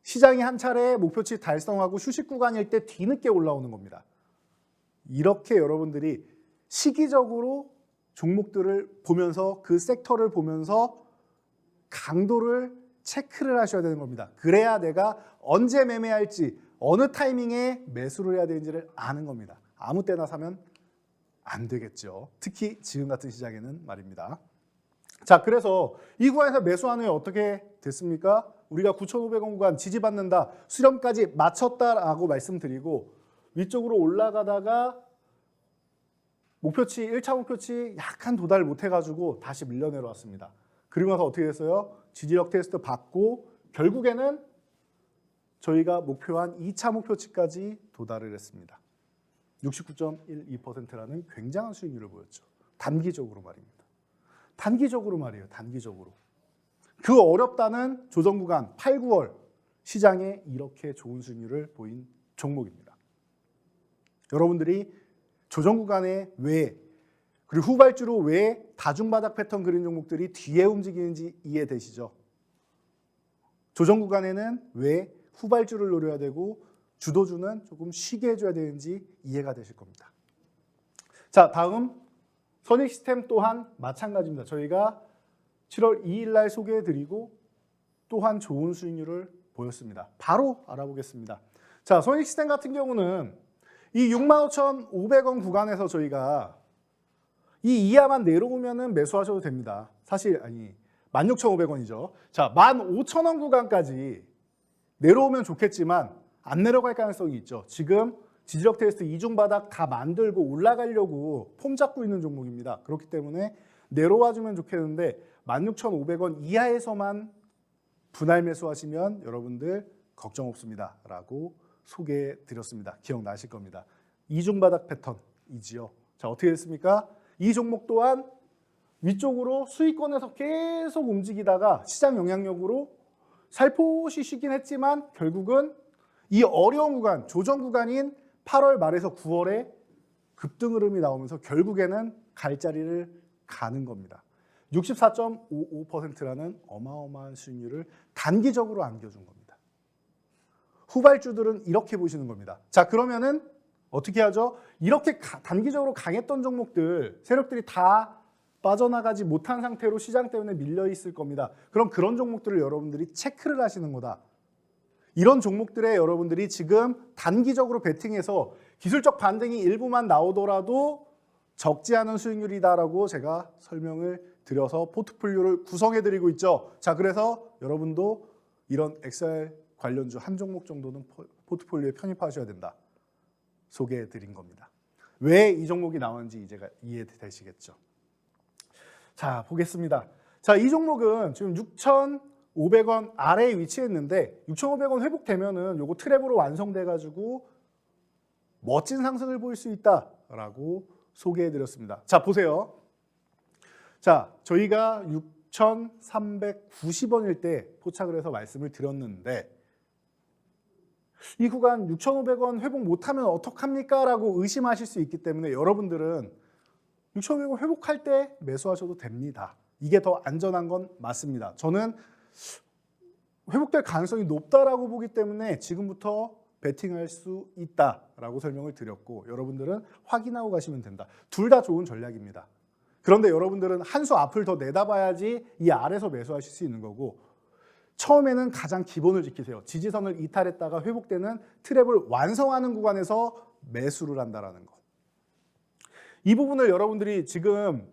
시장이 한 차례 목표치 달성하고 휴식 구간일 때 뒤늦게 올라오는 겁니다. 이렇게 여러분들이 시기적으로 종목들을 보면서 그 섹터를 보면서 강도를 체크를 하셔야 되는 겁니다. 그래야 내가 언제 매매할지 어느 타이밍에 매수를 해야 되는지를 아는 겁니다. 아무 때나 사면 안 되겠죠. 특히 지금 같은 시장에는 말입니다. 자, 그래서 이 구간에서 매수한 후에 어떻게 됐습니까? 우리가 9,500원 구간 지지받는다, 수렴까지 마쳤다라고 말씀드리고 위쪽으로 올라가다가 목표치 1차 목표치 약간 도달 못해가지고 다시 밀려 내려왔습니다. 그리고 나서 어떻게 됐어요? 지지력 테스트 받고 결국에는 저희가 목표한 2차 목표치까지 도달을 했습니다. 69.12%라는 굉장한 수익률을 보였죠. 단기적으로 말입니다. 단기적으로 말이에요. 단기적으로. 그 어렵다는 조정 구간 8, 9월 시장에 이렇게 좋은 수익률을 보인 종목입니다. 여러분들이 조정 구간에 왜 그리고 후발주로 왜 다중바닥 패턴 그린 종목들이 뒤에 움직이는지 이해되시죠? 조정 구간에는 왜 후발주를 노려야 되고 주도주는 조금 쉬게 해줘야 되는지 이해가 되실 겁니다. 자, 다음 선익시스템 또한 마찬가지입니다. 저희가 7월 2일 날 소개해드리고 또한 좋은 수익률을 보였습니다. 바로 알아보겠습니다. 자, 선익시스템 같은 경우는 이 65,500원 구간에서 저희가 이 이하만 내려오면은 매수하셔도 됩니다. 사실 아니 16,500원이죠. 자, 15,000원 구간까지 내려오면 좋겠지만 안 내려갈 가능성이 있죠. 지금 지지력 테스트 이중 바닥 다 만들고 올라가려고 폼 잡고 있는 종목입니다. 그렇기 때문에 내려와 주면 좋겠는데 16,500원 이하에서만 분할 매수하시면 여러분들 걱정 없습니다 라고 소개해 드렸습니다. 기억나실 겁니다. 이중 바닥 패턴이지요. 자, 어떻게 됐습니까? 이 종목 또한 위쪽으로 수익권에서 계속 움직이다가 시장 영향력으로 살포시 쉬긴 했지만 결국은 이 어려운 구간, 조정 구간인 8월 말에서 9월에 급등 흐름이 나오면서 결국에는 갈 자리를 가는 겁니다. 64.55%라는 어마어마한 수익률을 단기적으로 안겨준 겁니다. 후발주들은 이렇게 보시는 겁니다. 자, 그러면은 어떻게 하죠? 이렇게 단기적으로 강했던 종목들, 세력들이 다 빠져나가지 못한 상태로 시장 때문에 밀려 있을 겁니다. 그럼 그런 종목들을 여러분들이 체크를 하시는 거다. 이런 종목들에 여러분들이 지금 단기적으로 베팅해서 기술적 반등이 일부만 나오더라도 적지 않은 수익률이다라고 제가 설명을 드려서 포트폴리오를 구성해 드리고 있죠. 자, 그래서 여러분도 이런 XR 관련주 한 종목 정도는 포트폴리오에 편입하셔야 된다. 소개해 드린 겁니다. 왜 이 종목이 나왔는지 이제 이해되시겠죠. 자, 보겠습니다. 자, 이 종목은 지금 6,500원 아래에 위치했는데 6,500원 회복되면은 요거 트랩으로 완성돼 가지고 멋진 상승을 보일 수 있다라고 소개해 드렸습니다. 자, 보세요. 자, 저희가 6,390원일 때 포착을 해서 말씀을 드렸는데 이 구간 6,500원 회복 못하면 어떡합니까? 라고 의심하실 수 있기 때문에 여러분들은 6,500원 회복할 때 매수하셔도 됩니다. 이게 더 안전한 건 맞습니다. 저는 회복될 가능성이 높다라고 보기 때문에 지금부터 베팅할 수 있다라고 설명을 드렸고 여러분들은 확인하고 가시면 된다. 둘 다 좋은 전략입니다. 그런데 여러분들은 한 수 앞을 더 내다봐야지 이 아래서 매수하실 수 있는 거고 처음에는 가장 기본을 지키세요. 지지선을 이탈했다가 회복되는 트랩을 완성하는 구간에서 매수를 한다는 거. 이 부분을 여러분들이 지금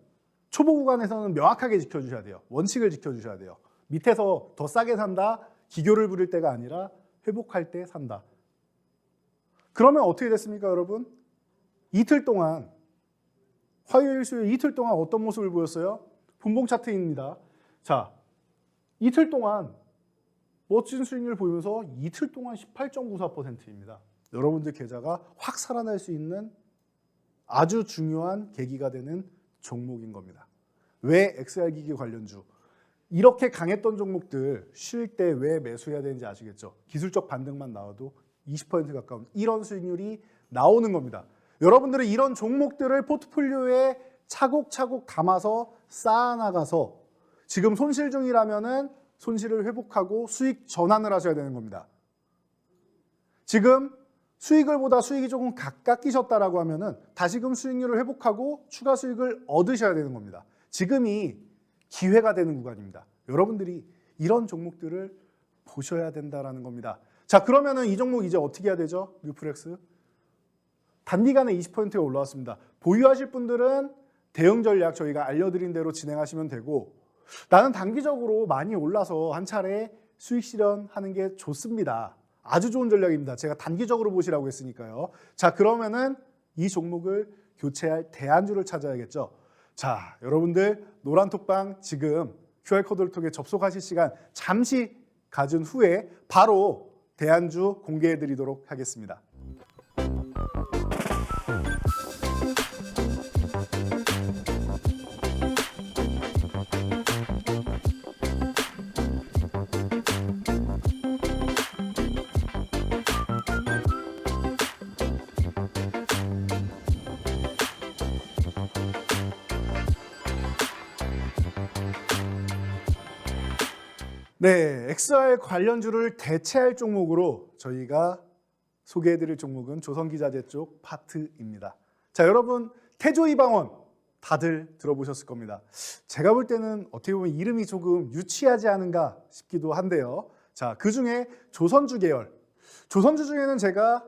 초보 구간에서는 명확하게 지켜주셔야 돼요. 원칙을 지켜주셔야 돼요. 밑에서 더 싸게 산다, 기교를 부릴 때가 아니라 회복할 때 산다. 그러면 어떻게 됐습니까, 여러분? 이틀 동안, 화요일, 수요일 이틀 동안 어떤 모습을 보였어요? 분봉 차트입니다. 자, 이틀 동안 멋진 수익률을 보이면서 이틀 동안 18.94%입니다. 여러분들 계좌가 확 살아날 수 있는 아주 중요한 계기가 되는 종목인 겁니다. 왜 XR 기기 관련주? 이렇게 강했던 종목들 쉴 때 왜 매수해야 되는지 아시겠죠? 기술적 반등만 나와도 20% 가까운 이런 수익률이 나오는 겁니다. 여러분들은 이런 종목들을 포트폴리오에 차곡차곡 담아서 쌓아나가서 지금 손실 중이라면은 손실을 회복하고 수익 전환을 하셔야 되는 겁니다. 지금 수익을 보다 수익이 조금 깎이셨다라고 하면은 다시금 수익률을 회복하고 추가 수익을 얻으셔야 되는 겁니다. 지금이 기회가 되는 구간입니다. 여러분들이 이런 종목들을 보셔야 된다라는 겁니다. 자, 그러면은 이 종목 이제 어떻게 해야 되죠? 뉴프렉스. 단기간에 20%가 올라왔습니다. 보유하실 분들은 대응 전략 저희가 알려드린 대로 진행하시면 되고 나는 단기적으로 많이 올라서 한 차례 수익 실현하는 게 좋습니다. 아주 좋은 전략입니다. 제가 단기적으로 보시라고 했으니까요. 자, 그러면은 이 종목을 교체할 대안주를 찾아야겠죠. 자, 여러분들 노란톡방 지금 QR코드를 통해 접속하실 시간 잠시 가진 후에 바로 대안주 공개해 드리도록 하겠습니다. 네, XR 관련주를 대체할 종목으로 저희가 소개해드릴 종목은 조선기자재 쪽 파트입니다. 자, 여러분 태조이방원 다들 들어보셨을 겁니다. 제가 볼 때는 어떻게 보면 이름이 조금 유치하지 않은가 싶기도 한데요. 자, 그중에 조선주 계열, 조선주 중에는 제가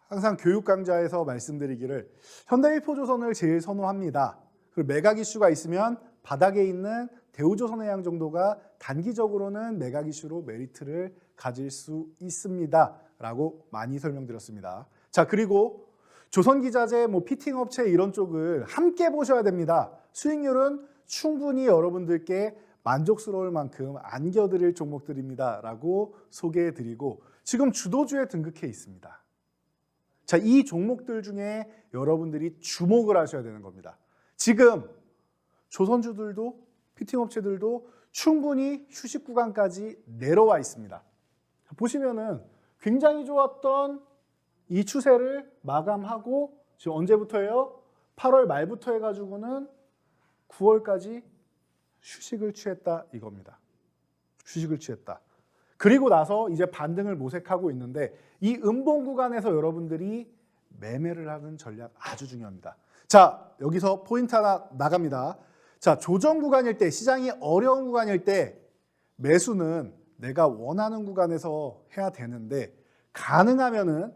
항상 교육 강좌에서 말씀드리기를 현대일포조선을 제일 선호합니다. 그리고 매각 이슈가 있으면 바닥에 있는 대우조선해양 정도가 단기적으로는 매각 이슈로 메리트를 가질 수 있습니다 라고 많이 설명드렸습니다. 자, 그리고 조선기자재, 피팅업체 이런 쪽을 함께 보셔야 됩니다. 수익률은 충분히 여러분들께 만족스러울 만큼 안겨드릴 종목들입니다 라고 소개해드리고 지금 주도주에 등극해 있습니다. 자, 이 종목들 중에 여러분들이 주목을 하셔야 되는 겁니다. 지금 조선주들도 피팅업체들도 충분히 휴식 구간까지 내려와 있습니다. 보시면은 굉장히 좋았던 이 추세를 마감하고 지금 언제부터예요? 8월 말부터 해가지고는 9월까지 휴식을 취했다 이겁니다. 휴식을 취했다. 그리고 나서 이제 반등을 모색하고 있는데 이 음봉 구간에서 여러분들이 매매를 하는 전략 아주 중요합니다. 자, 여기서 포인트 하나 나갑니다. 자, 조정 구간일 때, 시장이 어려운 구간일 때 매수는 내가 원하는 구간에서 해야 되는데 가능하면은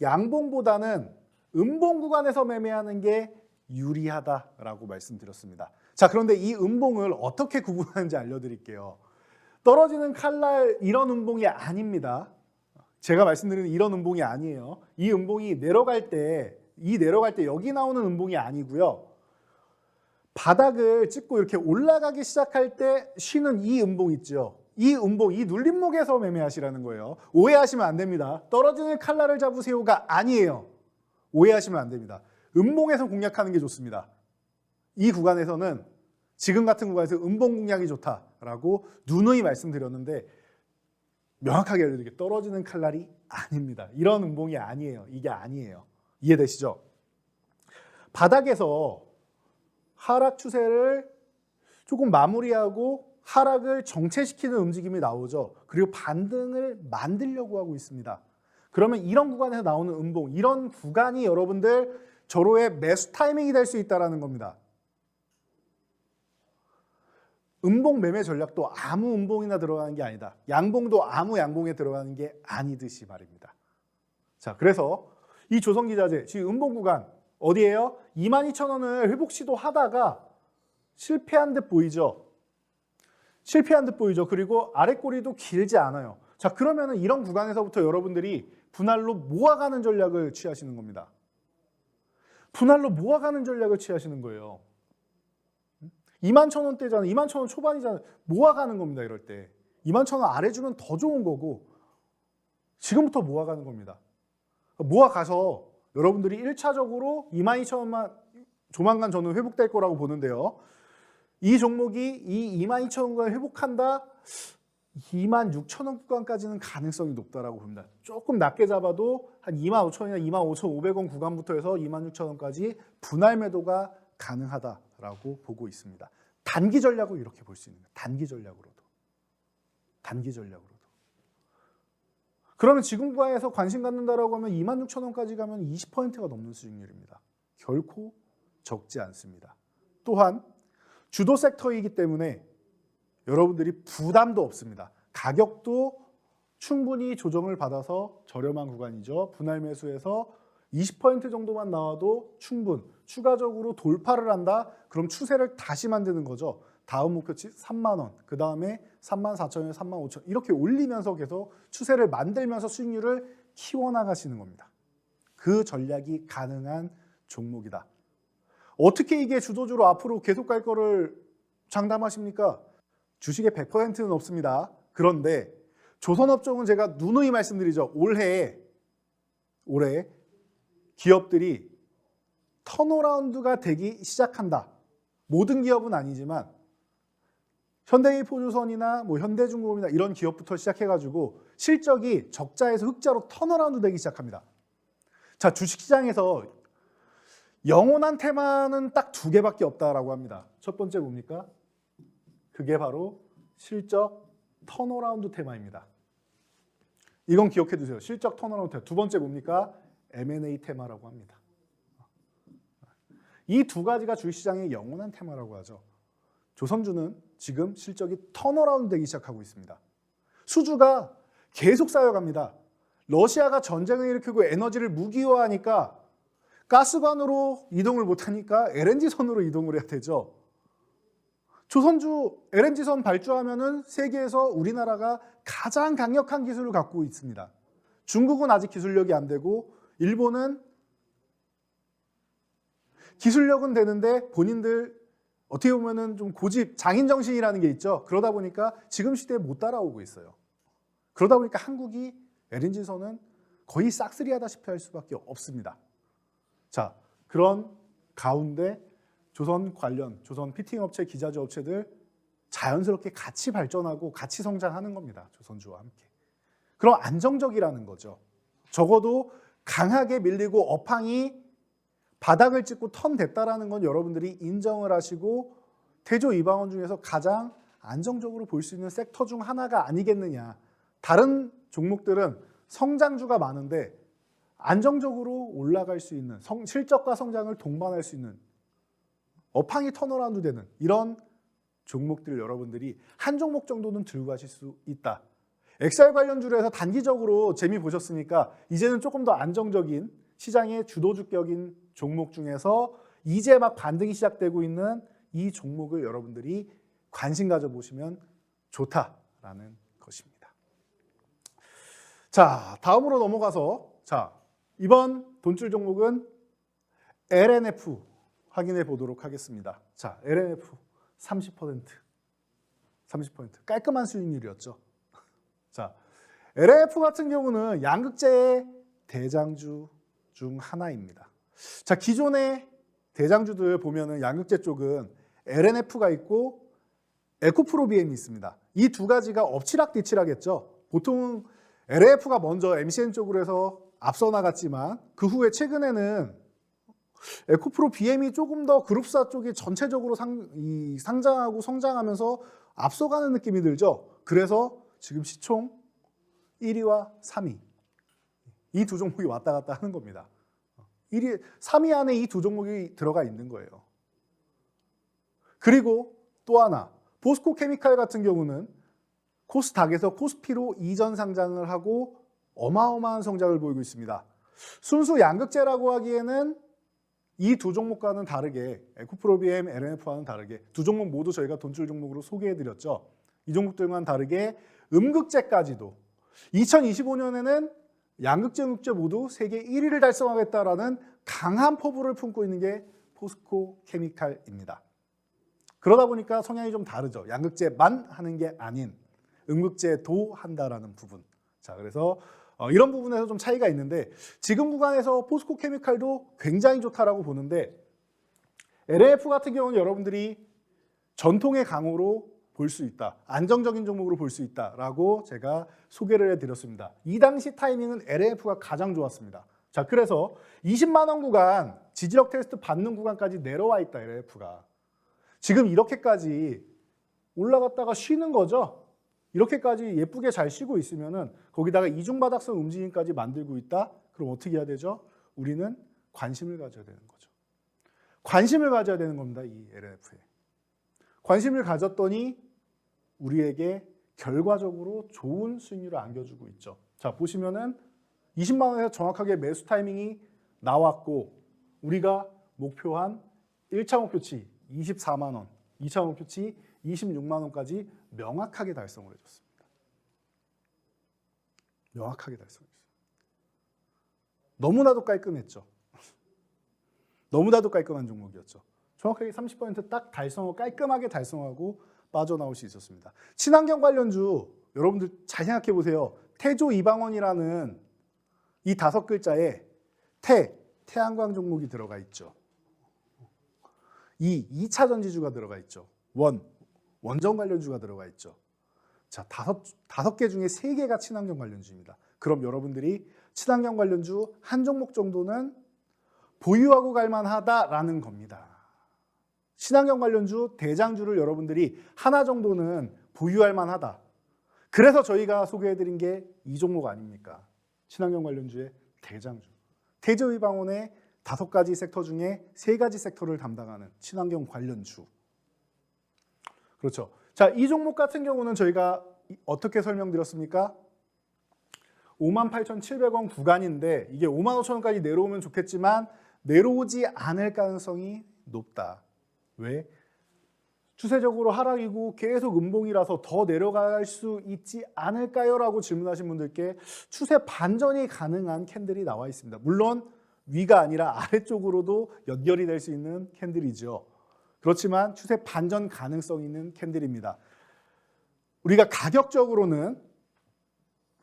양봉보다는 음봉 구간에서 매매하는 게 유리하다라고 말씀드렸습니다. 자, 그런데 이 음봉을 어떻게 구분하는지 알려드릴게요. 떨어지는 칼날 이런 음봉이 아닙니다. 제가 말씀드리는 이런 음봉이 아니에요. 이 음봉이 내려갈 때, 여기 나오는 음봉이 아니고요. 바닥을 찍고 이렇게 올라가기 시작할 때 쉬는 이 음봉 있죠. 이 음봉, 이 눌림목에서 매매하시라는 거예요. 오해하시면 안 됩니다. 떨어지는 칼날을 잡으세요가 아니에요. 오해하시면 안 됩니다. 음봉에서 공략하는 게 좋습니다. 이 구간에서는 지금 같은 구간에서 음봉 공략이 좋다라고 누누이 말씀드렸는데 명확하게 알려드릴게요. 떨어지는 칼날이 아닙니다. 이런 음봉이 아니에요. 이게 아니에요. 이해되시죠? 바닥에서 하락 추세를 조금 마무리하고 하락을 정체시키는 움직임이 나오죠. 그리고 반등을 만들려고 하고 있습니다. 그러면 이런 구간에서 나오는 음봉, 이런 구간이 여러분들 절호의 매수 타이밍이 될 수 있다는 겁니다. 음봉 매매 전략도 아무 음봉이나 들어가는 게 아니다. 양봉도 아무 양봉에 들어가는 게 아니듯이 말입니다. 자, 그래서 이 조선기자재 지금 음봉 구간 어디예요? 22,000원을 회복 시도하다가 실패한 듯 보이죠? 실패한 듯 보이죠? 그리고 아래 꼬리도 길지 않아요. 자, 그러면은 이런 구간에서부터 여러분들이 분할로 모아가는 전략을 취하시는 겁니다. 분할로 모아가는 전략을 취하시는 거예요. 21,000원대잖아. 21,000원 초반이잖아. 모아가는 겁니다. 이럴 때. 21,000원 아래 주면 더 좋은 거고 지금부터 모아가는 겁니다. 모아가서 여러분들이 1차적으로 22,000원만 조만간 저는 회복될 거라고 보는데요. 이 종목이 이 22,000원을 회복한다? 26,000원 구간까지는 가능성이 높다라고 봅니다. 조금 낮게 잡아도 한 25,000원이나 25,500원 구간부터 해서 26,000원까지 분할 매도가 가능하다라고 보고 있습니다. 단기 전략으로 이렇게 볼 수 있는 거예요. 단기 전략으로도. 단기 전략으로도. 그러면 지금 구간에서 관심 갖는다라고 하면 26,000원까지 가면 20%가 넘는 수익률입니다. 결코 적지 않습니다. 또한 주도 섹터이기 때문에 여러분들이 부담도 없습니다. 가격도 충분히 조정을 받아서 저렴한 구간이죠. 분할 매수에서 20% 정도만 나와도 추가적으로 돌파를 한다? 그럼 추세를 다시 만드는 거죠. 다음 목표치 3만 원, 그 다음에 34,000원, 35,000원 이렇게 올리면서 계속 추세를 만들면서 수익률을 키워나가시는 겁니다. 그 전략이 가능한 종목이다. 어떻게 이게 주도주로 앞으로 계속 갈 거를 장담하십니까? 주식의 100%는 없습니다. 그런데 조선업종은 제가 누누이 말씀드리죠. 올해 기업들이 턴어라운드가 되기 시작한다. 모든 기업은 아니지만 현대일포조선이나 현대중공업이나 이런 기업부터 시작해가지고 실적이 적자에서 흑자로 턴어라운드 되기 시작합니다. 자, 주식시장에서 영원한 테마는 딱 두 개밖에 없다라고 합니다. 첫 번째 뭡니까? 그게 바로 실적 턴어라운드 테마입니다. 이건 기억해 두세요. 실적 턴어라운드 테마. 두 번째 뭡니까? M&A 테마라고 합니다. 이 두 가지가 주식시장의 영원한 테마라고 하죠. 조선주는 지금 실적이 턴어라운드 되기 시작하고 있습니다. 수주가 계속 쌓여갑니다. 러시아가 전쟁을 일으키고 에너지를 무기화하니까 가스관으로 이동을 못하니까 LNG선으로 이동을 해야 되죠. 조선주 LNG선 발주하면은 세계에서 우리나라가 가장 강력한 기술을 갖고 있습니다. 중국은 아직 기술력이 안 되고 일본은 기술력은 되는데 본인들 어떻게 보면은 좀 고집, 장인 정신이라는 게 있죠. 그러다 보니까 지금 시대에 못 따라오고 있어요. 그러다 보니까 한국이 LNG선은 거의 싹쓸이하다시피 할 수밖에 없습니다. 자, 그런 가운데 조선 관련, 조선 피팅업체, 기자재 업체들 자연스럽게 같이 발전하고 같이 성장하는 겁니다. 조선주와 함께. 그럼 안정적이라는 거죠. 적어도 강하게 밀리고 업황이 바닥을 찍고 턴 됐다라는 건 여러분들이 인정을 하시고 태조 이방원 중에서 가장 안정적으로 볼 수 있는 섹터 중 하나가 아니겠느냐. 다른 종목들은 성장주가 많은데 안정적으로 올라갈 수 있는 실적과 성장을 동반할 수 있는 업황이 턴어라운드 되는 이런 종목들 여러분들이 한 종목 정도는 들고 가실 수 있다. XR 관련주로 해서 단기적으로 재미 보셨으니까 이제는 조금 더 안정적인 시장의 주도주격인 종목 중에서 이제 막 반등이 시작되고 있는 이 종목을 여러분들이 관심 가져보시면 좋다라는 것입니다. 자, 다음으로 넘어가서 이번 돈줄 종목은 LNF 확인해 보도록 하겠습니다. 자, LNF 30% 깔끔한 수익률이었죠. 자, LNF 같은 경우는 양극재의 대장주 중 하나입니다. 자, 기존의 대장주들 보면은 양극재 쪽은 LNF가 있고 에코프로비엠이 있습니다. 이 두 가지가 엎치락뒤치락했죠. 보통 LNF가 먼저 MCN 쪽으로 해서 앞서 나갔지만 그 후에 최근에는 에코프로비엠이 조금 더 그룹사 쪽이 전체적으로 상장하고 성장하면서 앞서가는 느낌이 들죠. 그래서 지금 시총 1위와 3위 이 두 종목이 왔다 갔다 하는 겁니다. 1위, 3위 안에 이 두 종목이 들어가 있는 거예요. 그리고 또 하나, 포스코 케미칼 같은 경우는 코스닥에서 코스피로 이전 상장을 하고 어마어마한 성장을 보이고 있습니다. 순수 양극재라고 하기에는 이 두 종목과는 다르게 에코프로비엠, LNF와는 다르게 두 종목 모두 저희가 돈줄 종목으로 소개해드렸죠. 이 종목들과는 다르게 음극재까지도 2025년에는 양극재, 음극재 모두 세계 1위를 달성하겠다라는 강한 포부를 품고 있는 게 포스코 케미칼입니다. 그러다 보니까 성향이 좀 다르죠. 양극재만 하는 게 아닌 음극재도 한다라는 부분. 자, 그래서 이런 부분에서 좀 차이가 있는데 지금 구간에서 포스코 케미칼도 굉장히 좋다라고 보는데 LNF 같은 경우는 여러분들이 전통의 강호로 볼 수 있다. 안정적인 종목으로 볼 수 있다라고 제가 소개를 해드렸습니다. 이 당시 타이밍은 LNF가 가장 좋았습니다. 자, 그래서 20만 원 구간, 지지력 테스트 받는 구간까지 내려와 있다, LNF가. 지금 이렇게까지 올라갔다가 쉬는 거죠. 이렇게까지 예쁘게 잘 쉬고 있으면은 거기다가 이중바닥성 움직임까지 만들고 있다? 그럼 어떻게 해야 되죠? 우리는 관심을 가져야 되는 거죠. 관심을 가져야 되는 겁니다, 이 LNF에. 관심을 가졌더니 우리에게 결과적으로 좋은 수익률을 안겨주고 있죠. 자, 보시면은 20만 원에서 정확하게 매수 타이밍이 나왔고 우리가 목표한 1차 목표치 24만 원, 2차 목표치 26만 원까지 명확하게 달성을 해줬습니다. 명확하게 달성했어요. 너무나도 깔끔했죠. 너무나도 깔끔한 종목이었죠. 정확하게 30% 딱 달성하고 깔끔하게 달성하고 빠져나올 수 있었습니다. 친환경 관련주 여러분들 잘 생각해 보세요. 태조 이방원이라는 이 5글자에 태양광 종목이 들어가 있죠. 2차 전지주가 들어가 있죠. 원전 관련주가 들어가 있죠. 자, 5개 중에 3개가 친환경 관련주입니다. 그럼 여러분들이 친환경 관련주 한 종목 정도는 보유하고 갈 만하다라는 겁니다. 친환경 관련주 대장주를 여러분들이 하나 정도는 보유할 만하다. 그래서 저희가 소개해드린 게 이 종목 아닙니까? 친환경 관련주의 대장주. 대저위방원의 5가지 섹터 중에 3가지 섹터를 담당하는 친환경 관련주. 그렇죠. 자, 이 종목 같은 경우는 저희가 어떻게 설명드렸습니까? 58,700원 구간인데 이게 55,000원까지 내려오면 좋겠지만 내려오지 않을 가능성이 높다. 왜? 추세적으로 하락이고 계속 음봉이라서 더 내려갈 수 있지 않을까요? 라고 질문하신 분들께 추세 반전이 가능한 캔들이 나와 있습니다. 물론 위가 아니라 아래쪽으로도 연결이 될 수 있는 캔들이죠. 그렇지만 추세 반전 가능성 있는 캔들입니다. 우리가 가격적으로는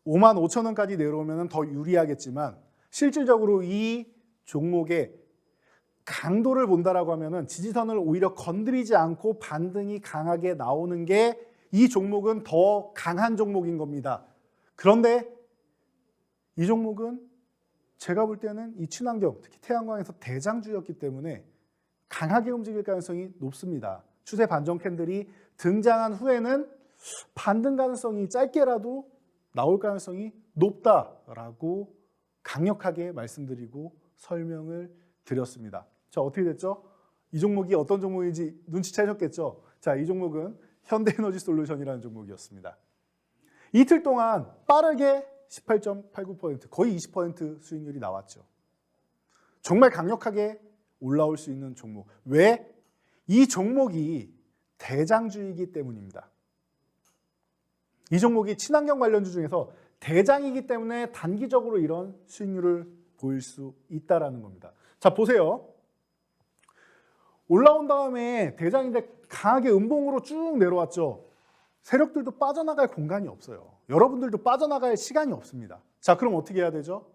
55,000원까지 내려오면 더 유리하겠지만 실질적으로 이 종목의 강도를 본다라고 하면은 지지선을 오히려 건드리지 않고 반등이 강하게 나오는 게 이 종목은 더 강한 종목인 겁니다. 그런데 이 종목은 제가 볼 때는 이 친환경, 특히 태양광에서 대장주였기 때문에 강하게 움직일 가능성이 높습니다. 추세 반전 캔들이 등장한 후에는 반등 가능성이 짧게라도 나올 가능성이 높다라고 강력하게 말씀드리고 설명을 드렸습니다. 자, 어떻게 됐죠? 이 종목이 어떤 종목인지 눈치채셨겠죠? 자, 이 종목은 현대에너지솔루션이라는 종목이었습니다. 이틀 동안 빠르게 18.89%, 거의 20% 수익률이 나왔죠. 정말 강력하게 올라올 수 있는 종목. 왜? 이 종목이 대장주이기 때문입니다. 이 종목이 친환경 관련주 중에서 대장이기 때문에 단기적으로 이런 수익률을 보일 수 있다는 겁니다. 자, 보세요. 올라온 다음에 대장인데 강하게 음봉으로 쭉 내려왔죠. 세력들도 빠져나갈 공간이 없어요. 여러분들도 빠져나갈 시간이 없습니다. 자, 그럼 어떻게 해야 되죠?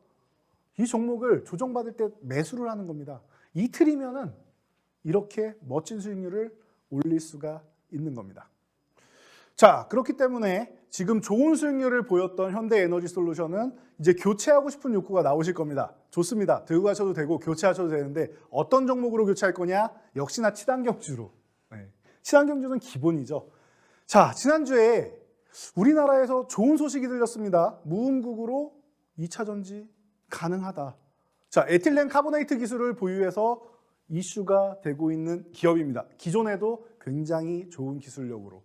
이 종목을 조정받을 때 매수를 하는 겁니다. 이틀이면은 이렇게 멋진 수익률을 올릴 수가 있는 겁니다. 자, 그렇기 때문에 지금 좋은 수익률을 보였던 현대에너지솔루션은 이제 교체하고 싶은 욕구가 나오실 겁니다. 좋습니다. 들고 가셔도 되고 교체하셔도 되는데 어떤 종목으로 교체할 거냐? 역시나 친환경주로. 네. 친환경주는 기본이죠. 자, 지난주에 우리나라에서 좋은 소식이 들렸습니다. 무음극으로 2차 전지 가능하다. 자, 에틸렌 카보네이트 기술을 보유해서 이슈가 되고 있는 기업입니다. 기존에도 굉장히 좋은 기술력으로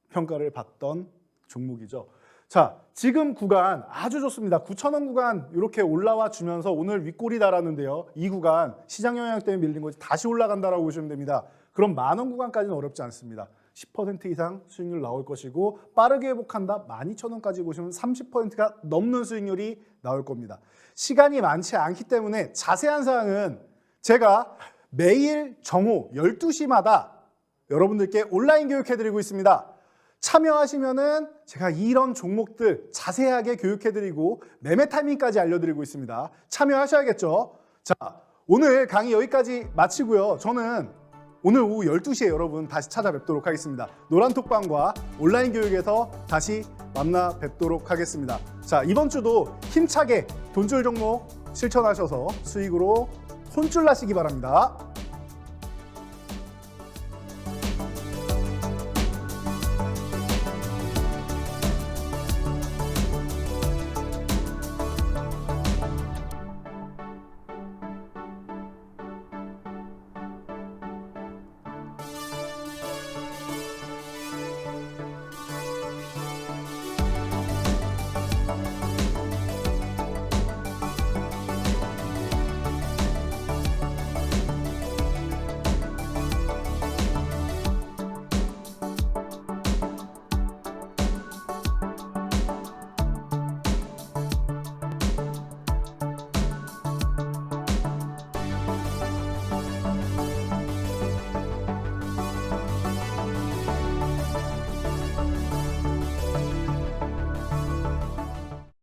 평가를 받던 종목이죠. 자, 지금 구간 아주 좋습니다. 9,000원 구간 이렇게 올라와 주면서 오늘 윗골이 달았는데요. 이 구간 시장 영향 때문에 밀린 거지 다시 올라간다라고 보시면 됩니다. 그럼 10,000원 구간까지는 어렵지 않습니다. 10% 이상 수익률 나올 것이고 빠르게 회복한다 12,000원까지 보시면 30%가 넘는 수익률이 나올 겁니다. 시간이 많지 않기 때문에 자세한 사항은 제가 매일 정오 12시마다 여러분들께 온라인 교육해드리고 있습니다. 참여하시면은 제가 이런 종목들 자세하게 교육해드리고 매매 타이밍까지 알려드리고 있습니다. 참여하셔야겠죠? 자, 오늘 강의 여기까지 마치고요. 저는 오늘 오후 12시에 여러분 다시 찾아뵙도록 하겠습니다. 노란톡방과 온라인 교육에서 다시 만나 뵙도록 하겠습니다. 자, 이번 주도 힘차게 돈줄 종목 실천하셔서 수익으로 혼쭐 나시기 바랍니다.